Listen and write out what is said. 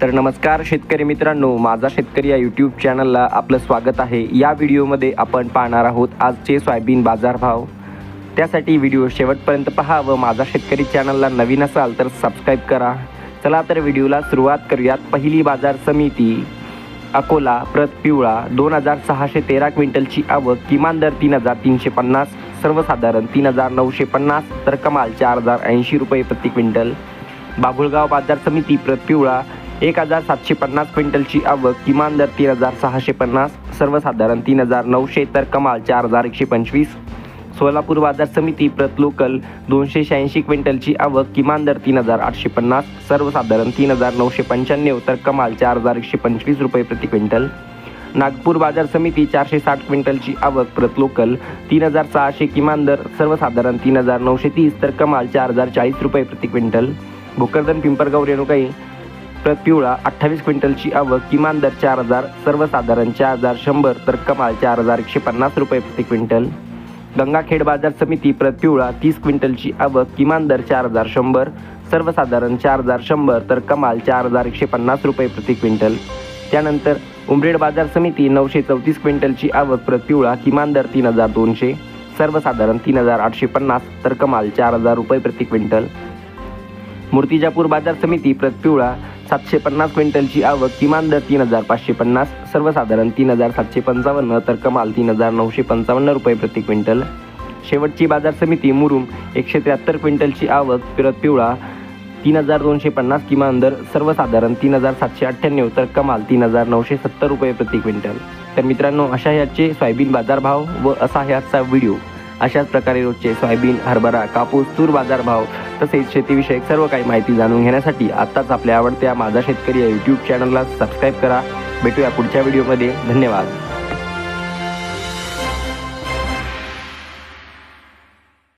तर नमस्कार शेतकरी मित्रांनो, माझा शेतकरी या यूट्यूब चॅनलला आपलं स्वागत आहे। या व्हिडिओमध्ये आपण पाहणार आहोत आजचे सोयाबीन बाजारभाव। त्यासाठी व्हिडिओ शेवटपर्यंत पहा व माझा शेतकरी चॅनलला नवीन असाल तर सबस्क्राइब करा। चला तर व्हिडिओला सुरुवात करूयात। पहिली बाजार समिती अकोला, प्रत पिवळा 2613 क्विंटलची आवक, किमान दर 3350, सर्वसाधारण 3950 तर कमाल 4080 रुपये प्रति क्विंटल। बाभुळगाव बाजार समिती प्रत पिवळा 1750 क्विंटलची आवक, किमान दर 3650, सर्वसाधारण 3900 तर कमाल 4125। सोलापूर बाजार समिती प्रत लोकल 286 क्विंटलची आवक, किमान दर 3850, सर्वसाधारण 3995 तर कमाल 4125 रुपये प्रति क्विंटल। नागपूर बाजार समिती 460 क्विंटलची आवक, प्रत लोकल 3600, किमान दर सर्वसाधारण 3930 तर कमाल 4040 रुपये प्रति क्विंटल। भोकरदन पिंपरगाव रेणुकाई प्रत पिवळा 28 क्विंटलची आवक, किमान दर 4000, सर्वसाधारण 4100 तर कमाल 4150 रुपये प्रति क्विंटल। गंगाखेड बाजार समिती प्रत पिवळा 30 क्विंटलची आवक, किमान दर 4100, सर्वसाधारण 4100 तर कमाल 4150 रुपये प्रति क्विंटल। त्यानंतर उमरेड बाजार समिती 934 क्विंटलची आवक, प्रत पिवळा किमान दर 3200, सर्वसाधारण 3850 तर कमाल 4000 रुपये प्रति क्विंटल। मूर्तिजापूर बाजार समिती प्रत पिवळा 750 क्विंटलची आवक, किमान दर 3550, सर्वसाधारण 3755 तर कमाल 3955 रुपये प्रति क्विंटल। शेवटची बाजार समिती मुरुम 173 क्विंटलची आवक, प्रत पिवळा 3250, किमान दर सर्वसाधारण 3798 तर कमाल 3970 रुपये प्रति क्विंटल। तर मित्रांनो, अशा याचे सोयाबीन बाजारभाव व असा आहे आजचा व्हिडिओ। अशाच प्रकारे रोजचे सोयाबीन, हरभरा, कापूस, तूर बाजारभाव तसेच शेतीविषयक सर्व काही माहिती जाणून घेण्यासाठी आत्ताच आपल्या आवडत्या माझा शेतकरी या यूट्यूब चॅनलला सबस्क्राईब करा। भेटूया पुढच्या व्हिडिओमध्ये। धन्यवाद।